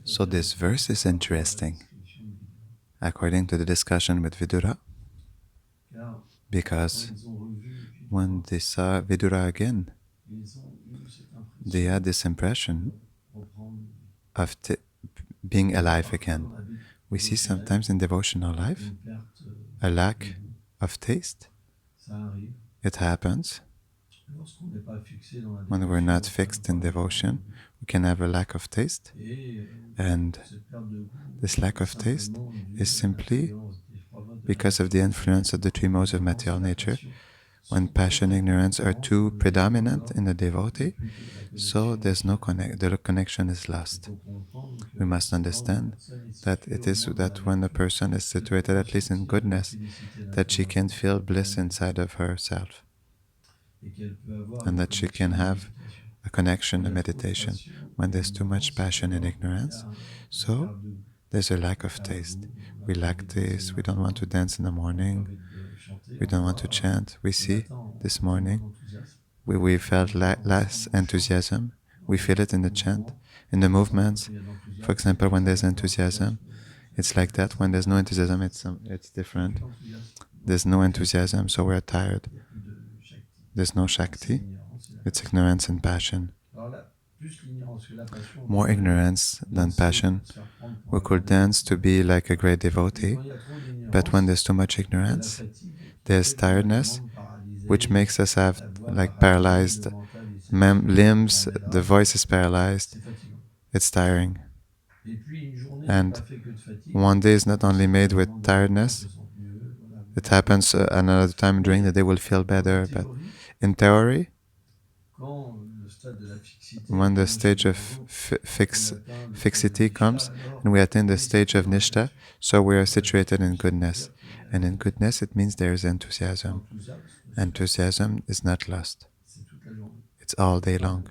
So this verse is interesting, according to the discussion with Vidura, because when they saw Vidura again, they had this impression of being alive again. We see sometimes in devotional life a lack of taste. It happens when we're not fixed in devotion. We can have a lack of taste, and this lack of taste is simply because of the influence of the three modes of material nature. When passion and ignorance are too predominant in the devotee, so there's no the connection is lost. We must understand that it is that when a person is situated at least in goodness, that she can feel bliss inside of herself, and that she can have a connection, a meditation. When there's too much passion and ignorance, so there's a lack of taste. We lack taste. We don't want to dance in the morning. We don't want to chant. We see this morning we felt less enthusiasm. We feel it in the chant, in the movements. For example, when there's enthusiasm, it's like that. When there's no enthusiasm, it's different. There's no enthusiasm, so we're tired. There's no Shakti. It's ignorance and passion. More ignorance than passion. We could dance to be like a great devotee, but when there's too much ignorance, there's tiredness, which makes us have like paralyzed limbs, the voice is paralyzed, it's tiring. And one day is not only made with tiredness, it happens another time during the day will feel better, but in theory, when the stage of fixity comes and we attain the stage of nishta, so we are situated in goodness. And in goodness, it means there is enthusiasm. Enthusiasm is not lost. It's all day long.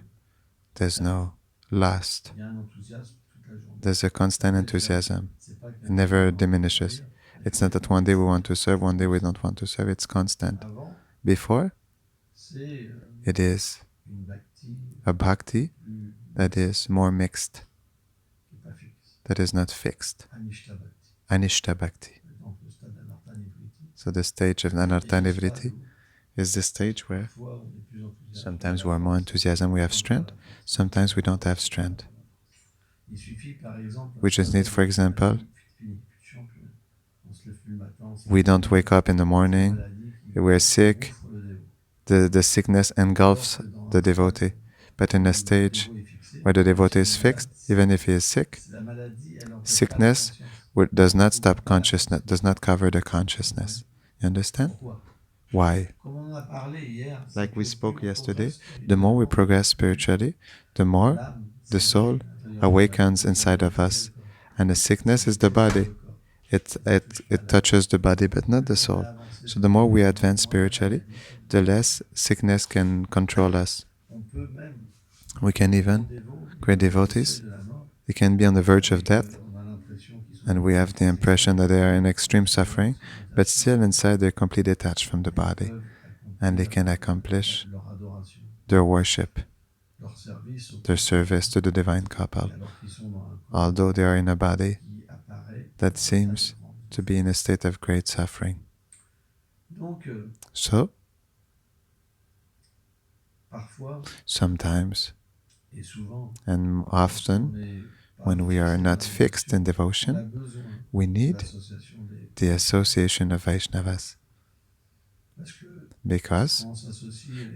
There's no lust. There's a constant enthusiasm. It never diminishes. It's not that one day we want to serve, one day we don't want to serve. It's constant. Before, it is a bhakti that is more mixed, that is not fixed. Anishta bhakti. So the stage of anartha nivriti is the stage where sometimes we are more enthusiasm, we have strength, sometimes we don't have strength. We just need, for example, we don't wake up in the morning, we're sick, the sickness engulfs the devotee. But in a stage where the devotee is fixed, even if he is sick, sickness does not stop consciousness, does not cover the consciousness. You understand? Why? Like we spoke yesterday, the more we progress spiritually, the more the soul awakens inside of us. And the sickness is the body. It touches the body but not the soul. So the more we advance spiritually, the less sickness can control us. We can even, great devotees, they can be on the verge of death, and we have the impression that they are in extreme suffering, but still inside they're completely detached from the body, and they can accomplish their worship, their service to the divine couple, although they are in a body that seems to be in a state of great suffering. So, sometimes and often, when we are not fixed in devotion, we need the association of Vaishnavas. Because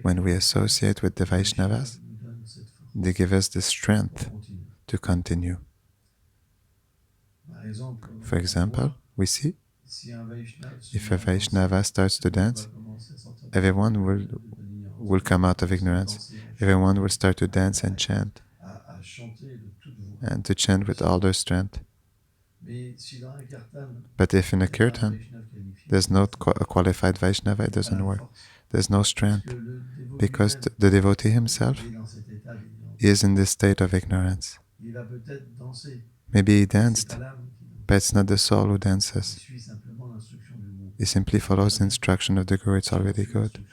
when we associate with the Vaishnavas, they give us the strength to continue. For example, we see if a Vaishnava starts to dance, everyone will come out of ignorance. Everyone will start to dance and chant, and to chant with all their strength. But if in a kirtan there's not a qualified Vaishnava, it doesn't work. There's no strength because the devotee himself is in this state of ignorance. Maybe he danced, but it's not the soul who dances. He simply follows the instruction of the Guru, it's already good.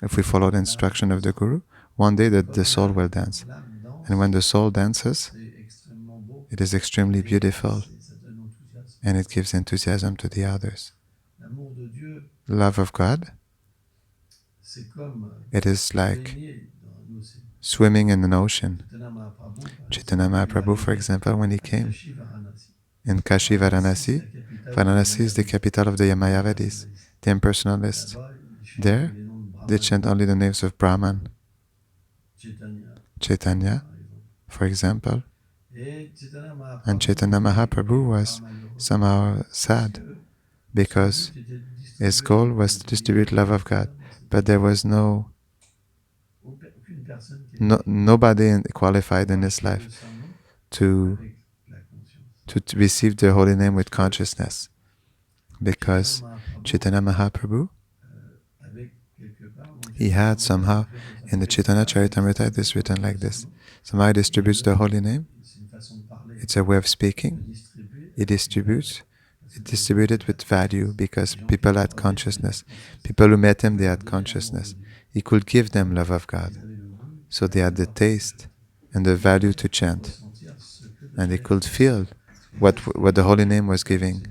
If we follow the instruction of the Guru, one day the soul will dance. And when the soul dances, it is extremely beautiful and it gives enthusiasm to the others. Love of God, it is like swimming in an ocean. Chaitanya Mahaprabhu, for example, when he came in Kashi, Varanasi, Varanasi is the capital of the Mayavadis, the impersonalists. There, they chant only the names of Brahman, Chaitanya, for example. And Chaitanya Mahaprabhu was somehow sad because his goal was to distribute love of God, but there was nobody qualified in his life to receive the holy name with consciousness, because Chaitanya Mahaprabhu, he had somehow, in the Chaitanya Charitamrita it is written like this, somehow he distributes the holy name, it's a way of speaking, he distributes, it distributed with value because people had consciousness. People who met him, they had consciousness. He could give them love of God. So they had the taste and the value to chant. And they could feel what the holy name was giving,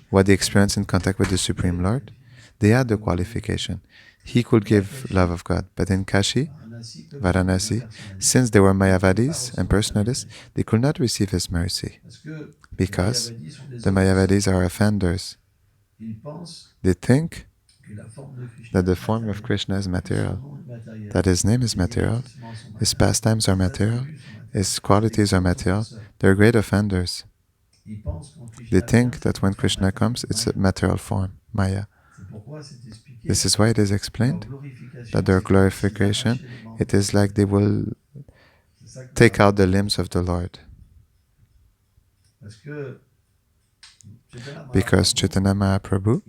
what they experienced in contact with the Supreme Lord. They had the qualification. He could give love of God. But in Kashi, Varanasi, since they were Mayavadis and personalists, they could not receive his mercy because the Mayavadis are offenders. They think that the form of Krishna is material, that his name is material, his pastimes are material, his qualities are material. They're great offenders. They think that when Krishna comes, it's a material form, Maya. This is why it is explained that their glorification, it is like they will take out the limbs of the Lord. Because Chaitanya Mahaprabhu,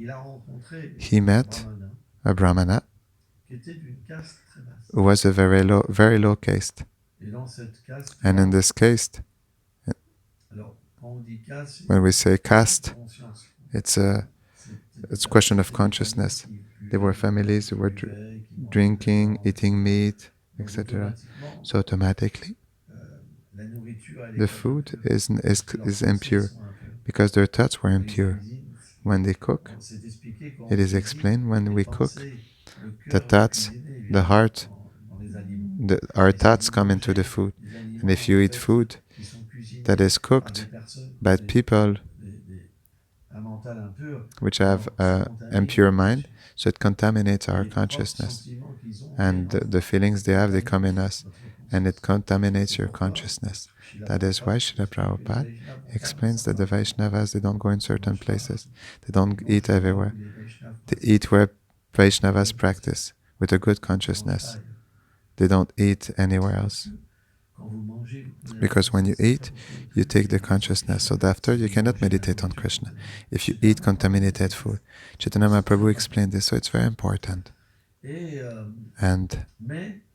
he met a Brahmana who was a very low caste. And in this caste, when we say caste, it's a question of consciousness. There were families who were drinking, eating meat, etc. So automatically, the food is impure because their thoughts were impure. When they cook, it is explained when we cook, the thoughts, the heart, our thoughts come into the food. And if you eat food that is cooked by people which have an impure mind, so it contaminates our consciousness. And the feelings they have, they come in us. And it contaminates your consciousness. That is why Srila Prabhupada explains that the Vaishnavas, they don't go in certain places. They don't eat everywhere. They eat where Vaishnavas practice, with a good consciousness. They don't eat anywhere else. Because when you eat, you take the consciousness. So after, you cannot meditate on Krishna if you eat contaminated food. Chaitanya Mahaprabhu explained this, so it's very important.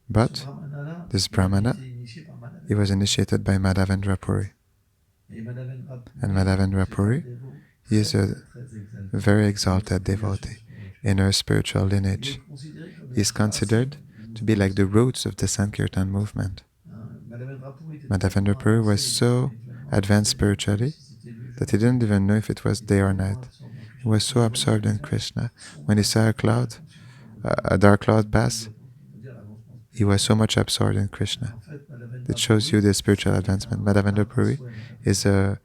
But this Brahmana, he was initiated by Madhavendra Puri. And Madhavendra Puri, he is a very exalted devotee in her spiritual lineage. He is considered to be like the roots of the Sankirtan movement. Madhavendra Puri was so advanced spiritually that he didn't even know if it was day or night. He was so absorbed in Krishna. When he saw a dark cloud pass, he was so much absorbed in Krishna. It shows you the spiritual advancement. Madhavendra Puri is a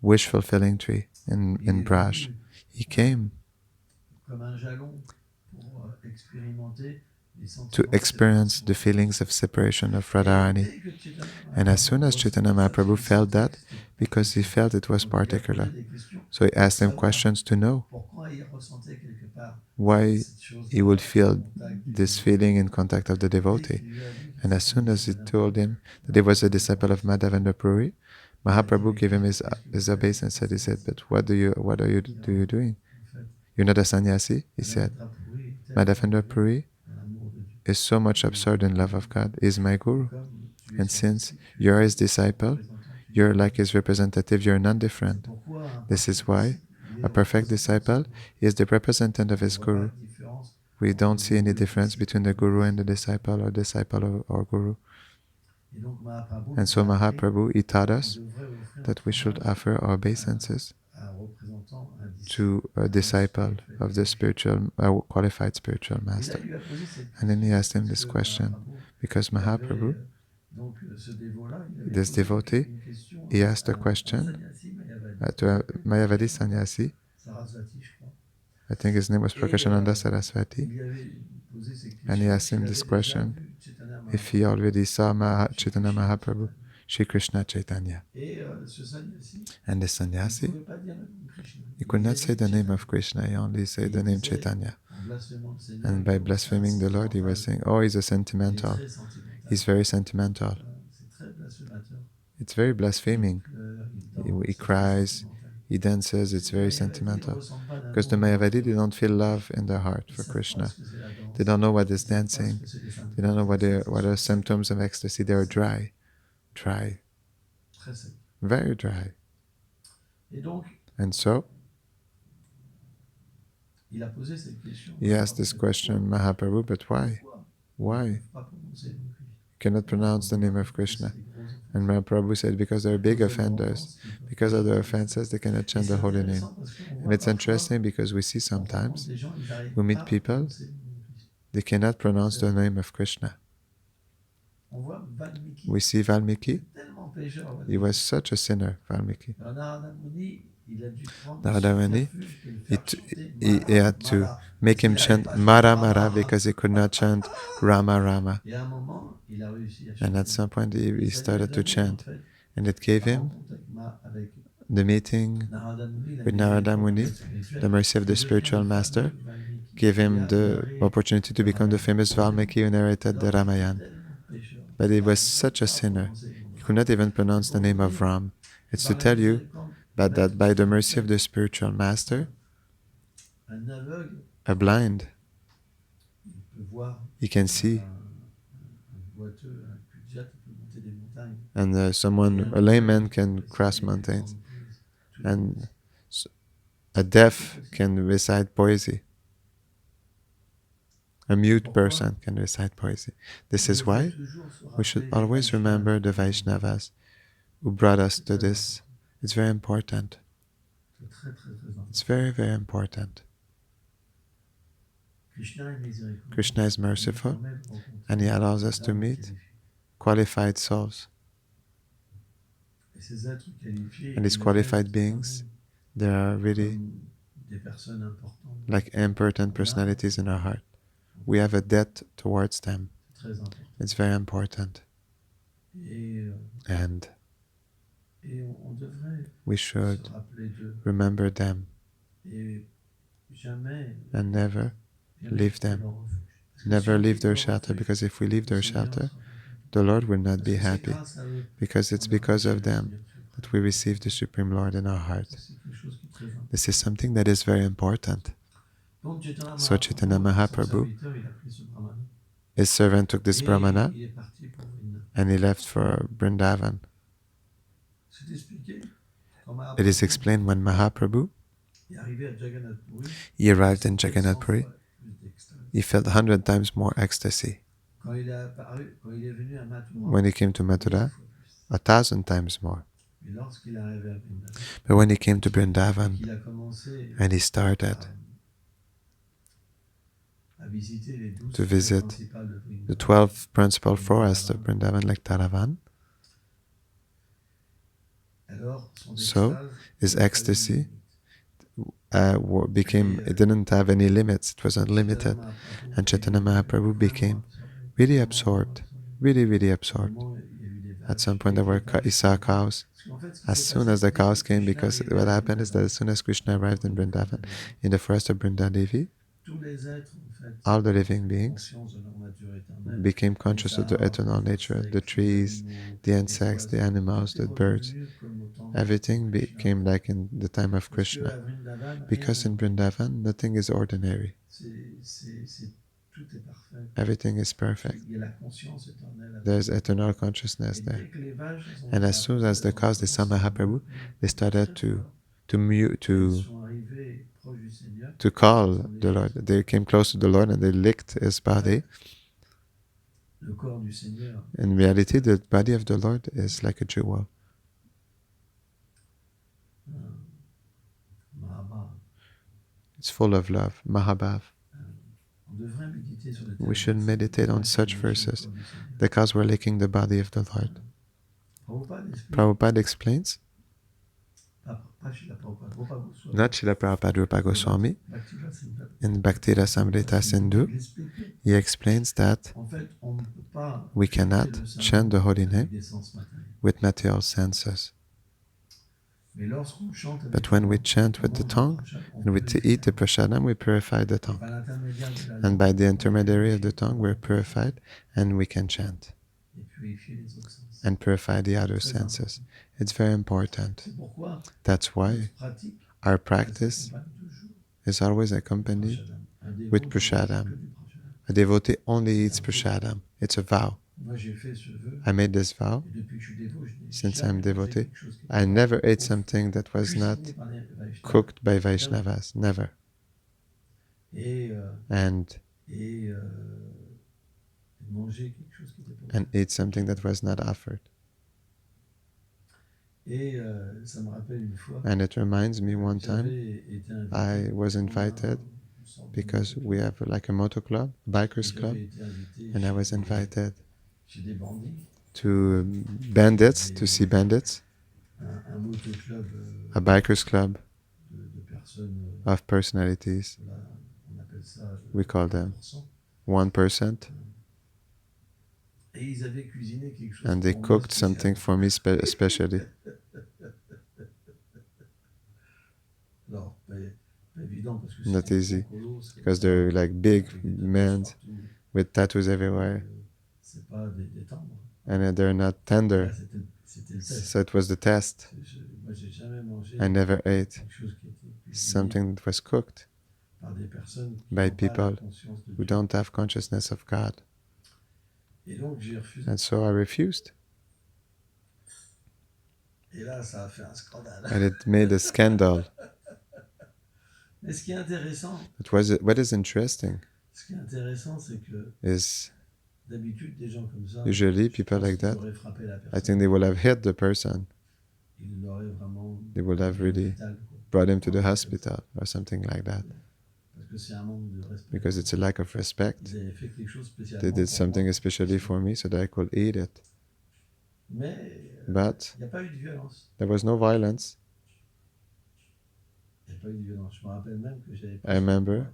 wish-fulfilling tree in Braj. He came to experience the feelings of separation of Radharani. And as soon as Chaitanya Mahaprabhu felt that, because he felt it was particular, so he asked him questions to know why he would feel this feeling in contact of the devotee. And as soon as he told him that he was a disciple of Madhavendra Puri, Mahaprabhu gave him his obeisance, he said, but what are you doing? You're not a sannyasi? He said, Madhavendra Puri is so much absorbed in love of God. He is my guru. And since you're his disciple, you're like his representative, you're none different. This is why a perfect disciple is the representative of his guru. We don't see any difference between the guru and the disciple, or disciple or guru. And so Mahaprabhu, he taught us that we should offer our obeisances to a disciple of the spiritual, qualified spiritual master. And then he asked him this question, because Mahaprabhu, this devotee, he asked a question to a Mayavadi sannyasi. I think his name was Prakashananda Saraswati. And he asked him this question, if he already saw Chaitanya Mahaprabhu, Shri Krishna Chaitanya. And the sannyasi, he could not say the name of Krishna, he only said the name Chaitanya. And by blaspheming the Lord, he was saying, oh, he's a sentimental. He's very sentimental. It's very blaspheming. He cries, he dances, it's very sentimental. Because the Mayavadi, they don't feel love in their heart for Krishna. They don't know what is dancing. They don't know what are symptoms of ecstasy. They are dry. Very dry. And so, he asked this question, Mahaprabhu, but why? Why? You cannot pronounce the name of Krishna. And Mahaprabhu said, because they're big offenders. Because of their offenses, they cannot chant the holy name. And it's interesting because we see sometimes, we meet people, they cannot pronounce the name of Krishna. We see Valmiki, he was such a sinner, Valmiki. Narada Muni, he had to make him chant Mara Mara because he could not chant Rama Rama. And at some point he started to chant. And it gave him the meeting with Narada Muni, the mercy of the spiritual master, gave him the opportunity to become the famous Valmiki who narrated the Ramayana. But he was such a sinner. He could not even pronounce the name of Ram. It's to tell you that by the mercy of the spiritual master, a blind, he can see. And a layman can cross mountains. And a deaf can recite poesy. A mute person can recite poesy. This is why we should always remember the Vaisnavas who brought us to this. It's very important. It's very, very important. Krishna is merciful, and he allows us to meet qualified souls. And these qualified beings, they are really like important personalities in our heart. We have a debt towards them. It's very important. And we should remember them and never leave them. Never leave their shelter, because if we leave their shelter, the Lord will not be happy, because it's because of them that we receive the Supreme Lord in our heart. This is something that is very important. So Chaitanya Mahaprabhu, his servant took this brahmana and he left for Vrindavan. It is explained when Mahaprabhu, he arrived in Jagannath Puri, he felt 100 times more ecstasy. When he came to Mathura, 1,000 times more. But when he came to Vrindavan and he started to visit the 12 principal forests of Vrindavan like Taravan, so his ecstasy it didn't have any limits, it was unlimited. And Chaitanya Mahaprabhu became really absorbed, really absorbed. At some point he saw cows. As soon as the cows came, because what happened is that as soon as Krishna arrived in Vrindavan, in the forest of Vrindadevi, All the living beings became conscious of the eternal nature, the trees, the insects, the animals, the birds. Everything became like in the time of Krishna. Because in Vrindavan, nothing is ordinary. Everything is perfect. There's eternal consciousness there. And as soon as they caused the Mahaprabhu, they started to mute to call the Lord. They came close to the Lord and they licked his body. In reality, the body of the Lord is like a jewel. It's full of love, Mahabhav. We should meditate on such verses because we're licking the body of the Lord. Prabhupada explains, not Srila Prabhupada Rupa Goswami, in Bhakti Rasamrita Sindhu, he explains that we cannot chant the holy name with material senses. But when we chant with the tongue and we eat the prasadam, we purify the tongue. And by the intermediary of the tongue, we're purified and we can chant and purify the other senses. It's very important. That's why our practice is always accompanied with prasadam. A devotee only eats prasadam. It's a vow. I made this vow since I'm devotee. I never ate something that was not cooked by Vaishnavas. Never. And eat something that was not offered. And it reminds me one time I was invited because we have like a moto club, bikers club, and I was invited to bandits, to see bandits, a bikers club of personalities. We call them 1%. And they cooked something for me especially. Not easy, because they're like big men with tattoos everywhere. And they're not tender. So it was the test. I never ate something that was cooked by people who don't have consciousness of God. And so I refused. And it made a scandal. What is interesting is usually people like that, I think they will have hit the person. They would have really brought him to the hospital or something like that. Because it's a lack of respect. They did something especially for me so that I could eat it. But there was no violence. I remember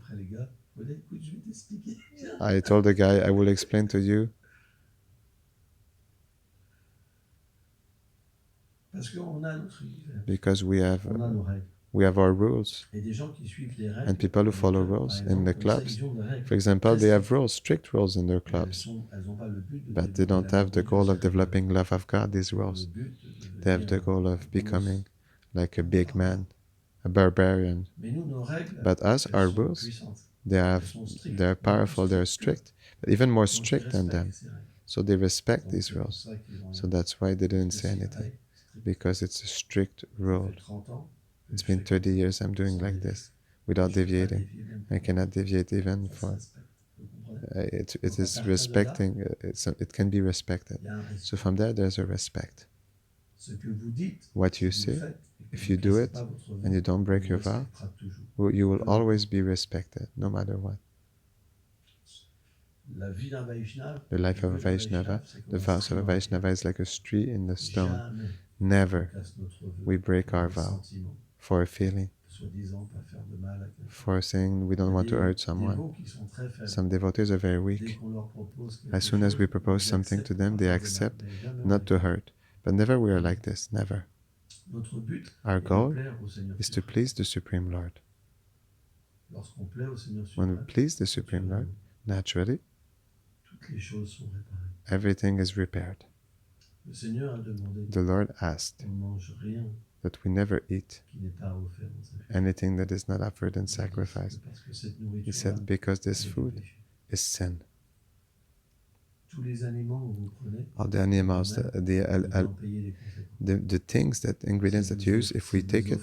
I told the guy, I will explain to you. Because we have our rules. And people who follow rules in the clubs, for example, they have rules, strict rules in their clubs. But they don't have the goal of developing love of God, these rules. They have the goal of becoming like a big man, a barbarian. But us, our rules, they're powerful, they're strict, but even more strict than them. So they respect these rules. So that's why they didn't say anything, because it's a strict rule. It's been 30 years I'm doing like this, without deviating. I cannot deviate even for... It is respecting, it can be respected. So from there's a respect. What you say, if you do it and you don't break your vow, you will always be respected, no matter what. The life of a Vaishnava, the vows of a Vaishnava is like a tree in the stone. Never we break our vow for a feeling, for saying we don't want to hurt someone. Some devotees are very weak. As soon as we propose something to them, they accept not to hurt. But never we are like this, never. Our goal is to please the Supreme Lord. When we please the Supreme Lord, naturally, everything is repaired. The Lord asked that we never eat anything that is not offered in sacrifice. He said, because this food is sin. All the animals, the things, that ingredients that you use, if we take it,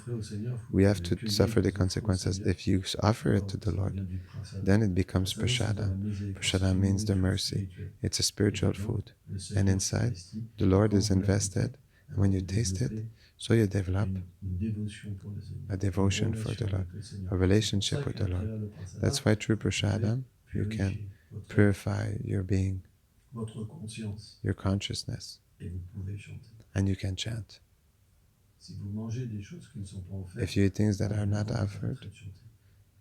we have to suffer the consequences. If you offer it to the Lord, then it becomes prashadam. Prashadam means the mercy. It's a spiritual food. And inside, the Lord is invested. And when you taste it, so you develop a devotion for the Lord, a relationship with the Lord. That's why through prashadam, you can purify your being, your consciousness, and you can chant. If you eat things that are not offered,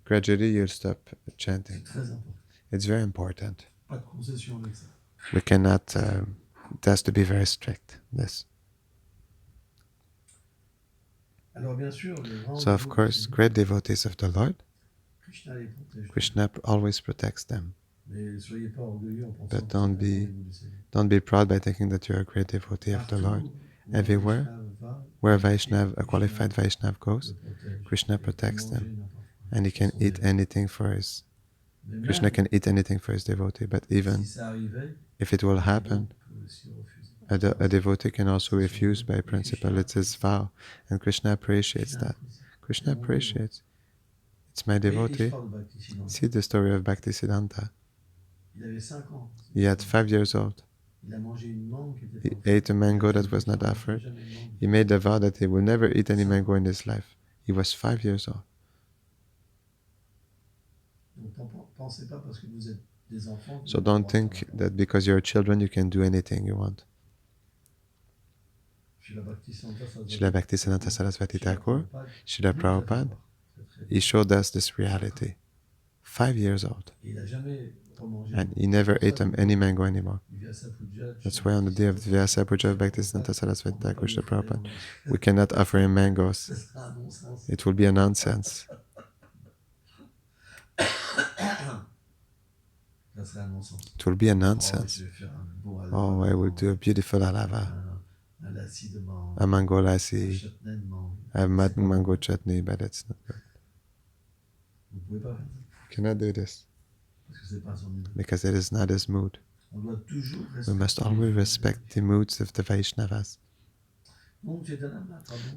gradually you'll stop chanting. It's very important. We cannot, it has to be very strict, this. So of course, great devotees of the Lord, Krishna always protects them. But don't be proud by thinking that you're a great devotee of the Lord. Everywhere where a qualified Vaishnava goes, Krishna protects them. And he can eat anything for his Krishna can eat anything for his devotee, but even if it will happen, a devotee can also refuse by principle. It's his vow, and Krishna appreciates that. Krishna appreciates. It's my devotee. See the story of Bhaktisiddhanta. He had 5 years old. He ate a mango that was not offered. He made a vow that he will never eat any mango in his life. He was 5 years old. So don't think that because you're children you can do anything you want. Srila Bhaktisiddhanta Saraswati Thakur, Srila Prabhupada, he showed us this reality. 5 years old. And he never ate any mango anymore. That's why on the day of the Vyasa Puja of Bhaktisiddhanta Saraswati Thakur, Srila Prabhupada, we cannot offer him mangoes. It will be a nonsense. It will be a nonsense. Oh, I will do a beautiful halava, a mango lassi, a mango chutney, but it's not good. You cannot do this because it is not his mood. We must always respect the moods of the Vaishnavas.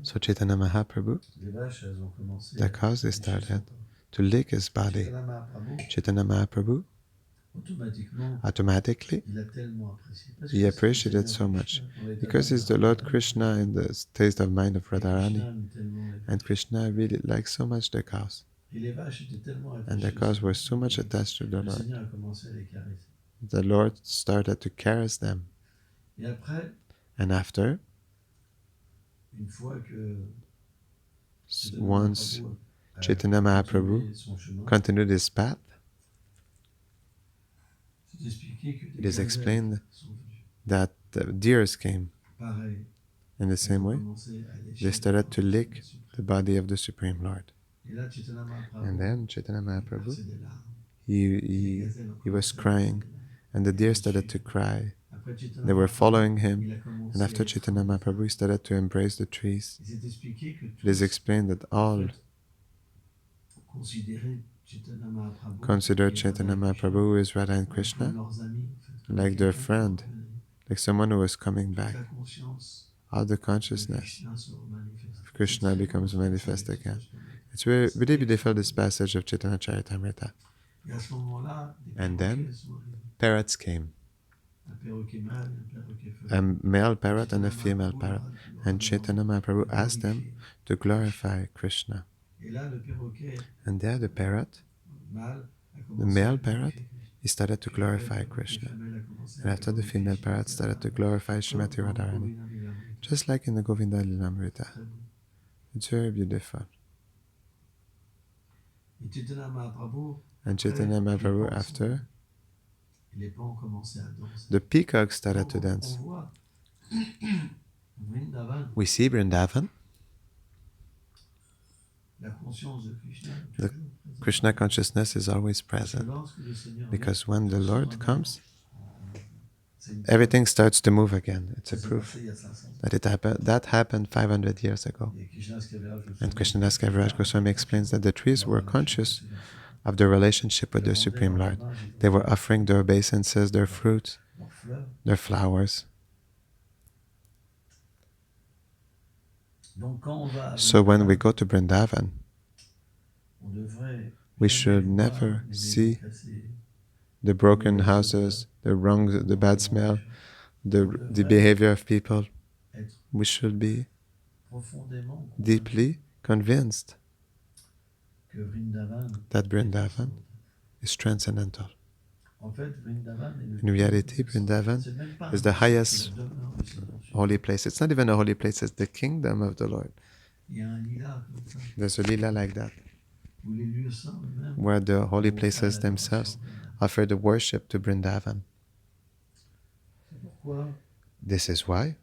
So Chaitanya Mahaprabhu, the cows they started to lick his body. Chaitanya Mahaprabhu automatically he appreciated so much because he's the Lord Krishna in the state of mind of Radharani, and Krishna really likes so much the cows, and the cows were so much attached to the Lord. The Lord started to caress them, and after, once Chaitanya Mahaprabhu continued his path, it is explained that the deers came. In the same way, they started to lick the body of the Supreme Lord. And then Chaitanya Mahaprabhu, he was crying, and the deer started to cry. They were following him, and after Chaitanya Mahaprabhu started to embrace the trees. It is explained that all considered Chaitanya Mahaprabhu as Radha and Krishna like their friend, like someone who was coming back. All the consciousness of Krishna becomes manifest again. It's really beautiful, this passage of Chaitanya Charitamrita. And then parrots came. A male parrot and a female parrot. And Chaitanya Mahaprabhu asked them to glorify Krishna. And there the male parrot, he started to glorify Krishna. And after the female parrot started to glorify Srimati Radharani. Just like in the Govinda Lilamrita. It's very beautiful. And Chaitanya Mahaprabhu, after, the peacocks started to dance. We see Vrindavan. The Krishna consciousness is always present. Because when the Lord comes, everything starts to move again. It's a proof that that happened 500 years ago. And Krishnadas Kaviraj Goswami explains that the trees were conscious of their relationship with their Supreme Lord. They were offering their obeisances, their fruits, their flowers. So when we go to Vrindavan, we should never see the broken houses, the wrong, the bad smell, the behavior of people. We should be deeply convinced that Vrindavan is transcendental. In reality, Vrindavan is the highest holy place. It's not even a holy place, it's the kingdom of the Lord. There's a lila like that, where the holy places themselves offer the worship to Vrindavan. This is why,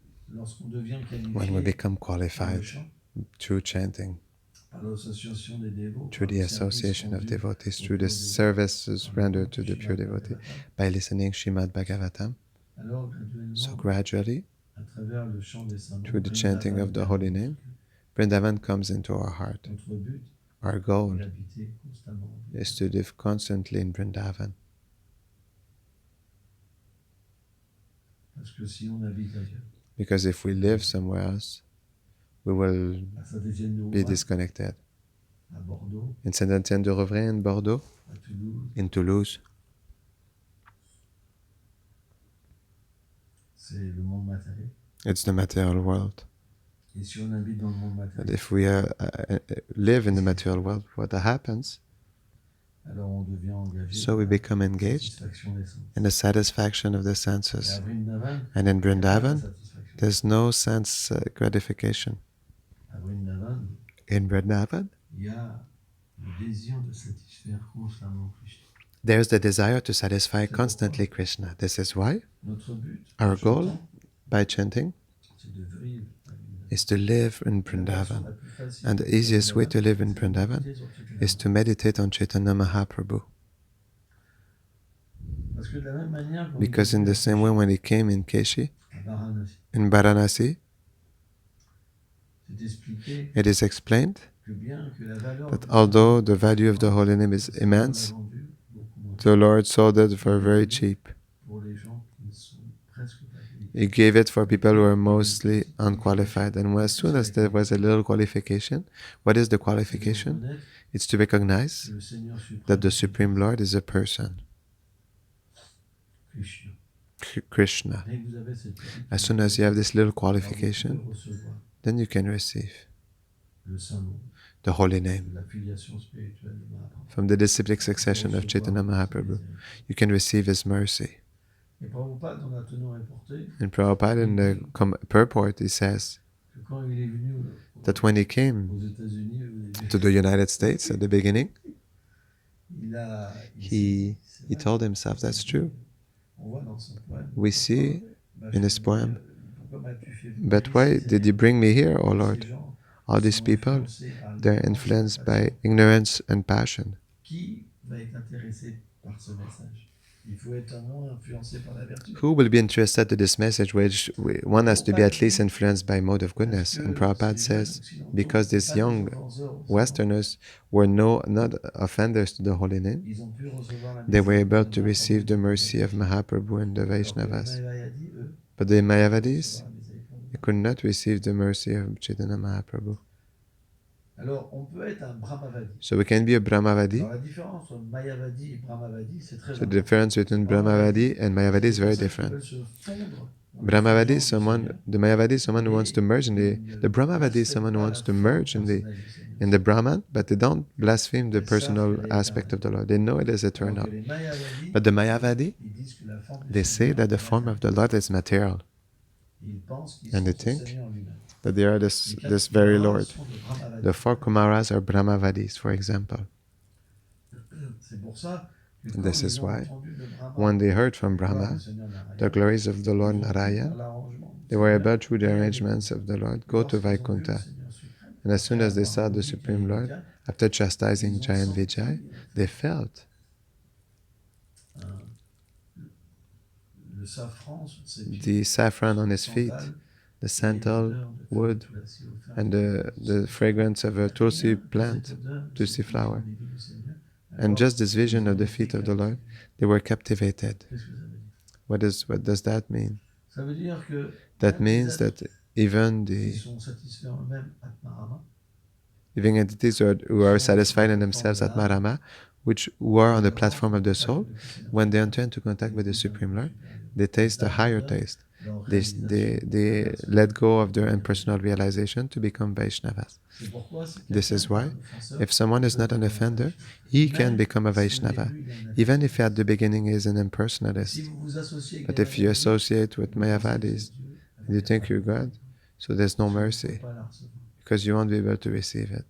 when we become qualified through chanting, through the association of devotees, through the services rendered to the pure devotee, by listening Srimad Bhagavatam, so gradually, through the chanting of the holy name, Vrindavan comes into our heart. Our goal is to live constantly in Vrindavan. Because if we live somewhere else, we will be disconnected. In Saint-Étienne-de-Rouvray, in Bordeaux, in Toulouse, it's the material world. But if we live in the material world, what happens? So we become engaged in the satisfaction of the senses. And in Vrindavan, there's no sense gratification. In Vrindavan, there's the desire to satisfy constantly Krishna. This is why our goal, by chanting, is to live in Vrindavan. And the easiest way to live in Vrindavan is to meditate on Chaitanya Mahaprabhu. Because in the same way when he came in Keshi, in Varanasi, it is explained that although the value of the holy name is immense, the Lord sold it for very cheap. He gave it for people who are mostly unqualified. And as soon as there was a little qualification, what is the qualification? It's to recognize that the Supreme Lord is a person. Krishna. As soon as you have this little qualification, then you can receive the holy name from the disciplic succession of Chaitanya Mahaprabhu. You can receive his mercy. And Prabhupada in the purport, he says that when he came to the United States at the beginning, he told himself, that's true. We see in his poem, but why did you bring me here, O Lord? All these people, they're influenced by ignorance and passion. Who will be interested in this message, which one has to be at least influenced by mode of goodness? And Prabhupada says, because these young Westerners were not offenders to the holy name, they were able to receive the mercy of Mahaprabhu and the Vaisnavas. But the Mayavadis, they could not receive the mercy of Chaitanya Mahaprabhu. So we can be a Brahmavadi. So the difference between Brahmavadi and Mayavadi is very different. Brahmavadi is the Mayavadi is someone who wants to merge in the Brahmavadi is someone who wants to merge in the Brahman, but they don't blaspheme the personal aspect of the Lord. They know it is eternal. But the Mayavadi, they say that the form of the Lord is material. And they think that they are this very Lord. The four Kumaras are Brahmavadis, for example. And this is why, when they heard from Brahma the glories of the Lord Narayana, they were able, through the arrangements of the Lord, go to Vaikuntha. And as soon as they saw the Supreme Lord, after chastising Jai and Vijay, they felt the saffron on his feet, the santal wood, and the fragrance of a tulsi plant, tulsi flower. And just this vision of the feet of the Lord, they were captivated. What does that mean? That means that even the living entities who are satisfied in themselves at Marama, who are on the platform of the soul, when they enter into contact with the Supreme Lord, they taste a higher taste. They let go of their impersonal realization to become Vaishnavas. This is why, if someone is not an offender, he can become a Vaishnava, even if at the beginning he is an impersonalist. But if you associate with Mayavadis, you think you're God, so there's no mercy, because you won't be able to receive it.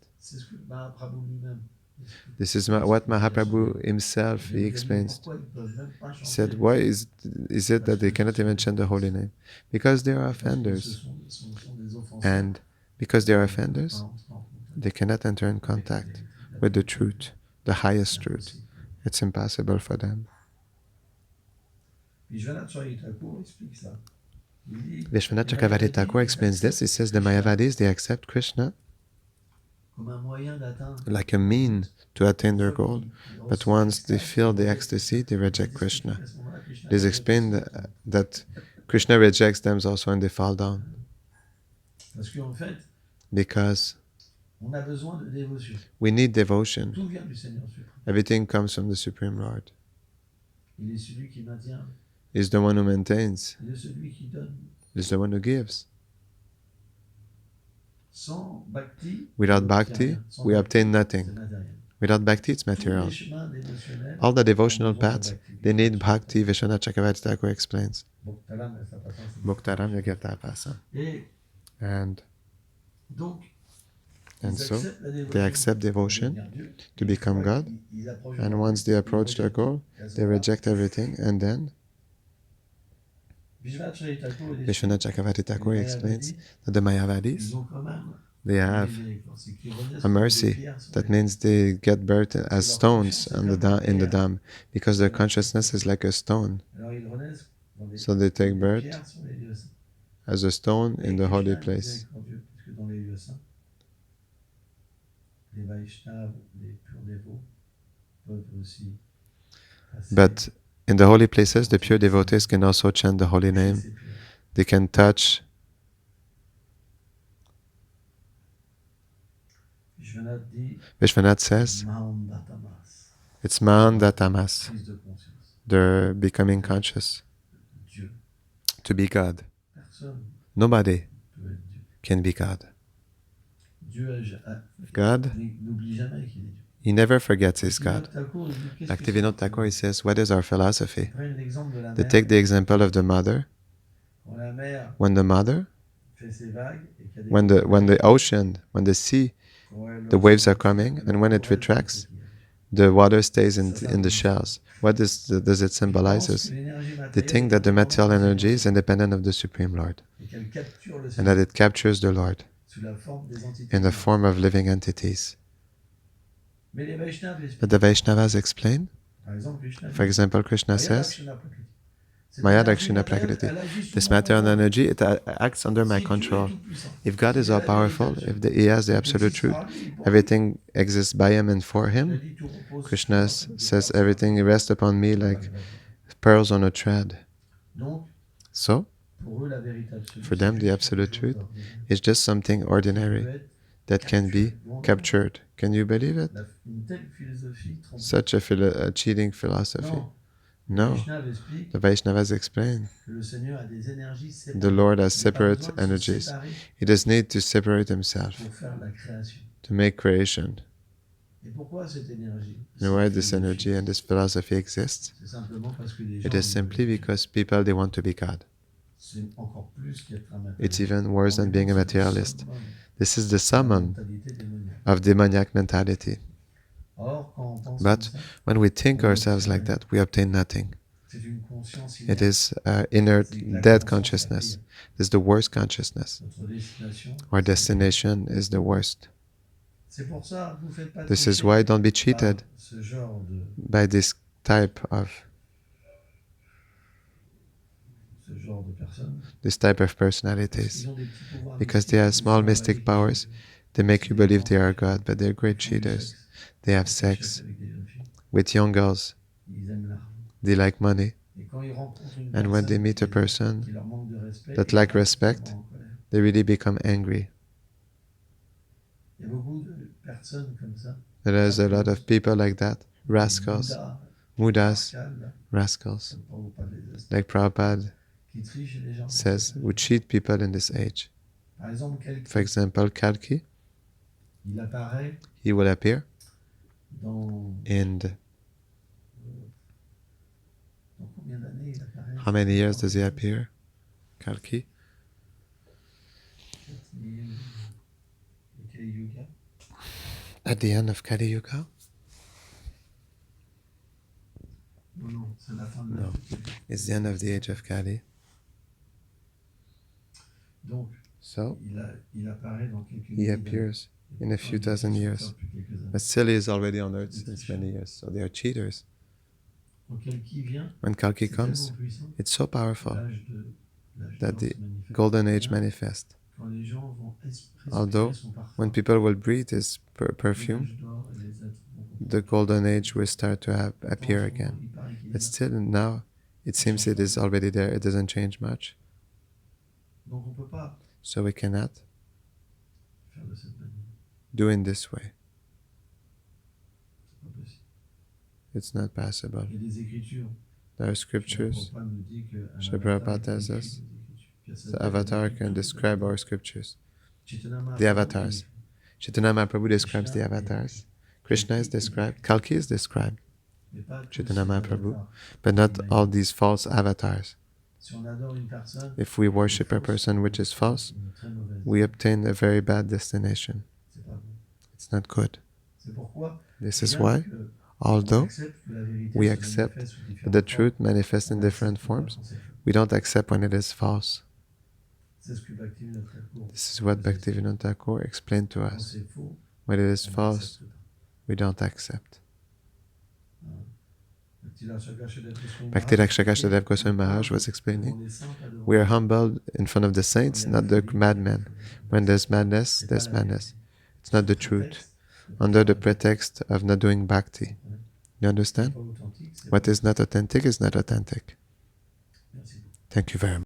This is what Mahaprabhu himself, he explains. He said, why is it that they cannot even chant the holy name? Because they are offenders. And because they are offenders, they cannot enter in contact with the truth, the highest truth. It's impossible for them. Vishwanath Chakravarti Thakur explains this. He says the Mayavadis, they accept Krishna like a mean to attain their goal, but once they feel the ecstasy, they reject Krishna. It is explained that Krishna rejects them also and they fall down. Because we need devotion. Everything comes from the Supreme Lord. He's the one who maintains. He's the one who gives. Without bhakti, we obtain nothing. Without bhakti, it's material. All the devotional paths, they need bhakti, Vishwanath Chakravarti Thakur explains. Muktaram Yagyatapasa. And so, they accept devotion to become God. And once they approach their goal, they reject everything. And then, Vishwanath Chakravarti Thakur explains that the Mayavadis, they have a mercy. That means they get birth as stones in the dam, because their consciousness is like a stone. So they take birth as a stone in the holy place. But in the holy places, the pure devotees can also chant the holy name. They can touch. Vishwanath says, it's Mahandatamas. They're becoming conscious to be God. Nobody can be God. God, he never forgets he's God. Bhaktivinoda Thakur, he says, what is our philosophy? They take the example of the mother. When the mother, when the ocean, when the sea, the waves are coming, and when it retracts, the water stays in the shells. What does it symbolize? They think that the material energy is independent of the Supreme Lord, and that it captures the Lord in the form of living entities. But the Vaishnavas explain. For example, Krishna says, Maya Dakshina Prakriti. This material energy, it acts under my control. If God is all powerful, if He has the absolute truth, everything exists by Him and for Him, Krishna says everything rests upon me like pearls on a thread. So, for them, the absolute truth is just something ordinary that can be captured. Can you believe it? Such a cheating philosophy. No. The Vaishnavas explain. The Lord has separate energies. He does need to separate Himself to make creation. And why this energy and this philosophy exists? It is simply because people, they want to be God. It's even worse than being a materialist. This is the summum of demoniac mentality. But when we think ourselves like that, we obtain nothing. It is inert, dead consciousness. It is the worst consciousness. Our destination is the worst. This is why don't be cheated by this type of personalities, because they have small mystic powers. They make you believe they are God, but they're great cheaters. They have sex with young girls. They like money. And when they meet a person that lacks respect, they really become angry. There is a lot of people like that, rascals, mudas, rascals, like Prabhupada says, who cheat people in this age. For example, Kalki, he will appear in how many years does he appear, Kalki? At the end of Kali Yuga? No, it's the end of the age of Kali. So, he appears in a few thousand years. But still he is already on earth since many years. So they are cheaters. When Kalki comes, it's so powerful that the golden age manifests. Although, when people will breathe his perfume, the golden age will start to appear again. But still now, it seems it is already there. It doesn't change much. So we cannot do in this way. It's not possible. There are scriptures. Srila Prabhupada tells us the avatar can describe our scriptures. The avatars. Chaitanya Mahaprabhu describes the avatars. Krishna is described. Kalki is described. Chaitanya Mahaprabhu. But not all these false avatars. If we worship a person which is false, we obtain a very bad destination. It's not good. This is why, although we accept that the truth manifests in different forms, we don't accept when it is false. This is what Bhaktivinoda Thakur explained to us. When it is false, we don't accept. Bhakti Rakshakash Goswami Maharaj was explaining, we are humbled in front of the saints, not the madmen. When there's madness, there's madness. It's not the truth, under the pretext of not doing bhakti. You understand? What is not authentic is not authentic. Thank you very much.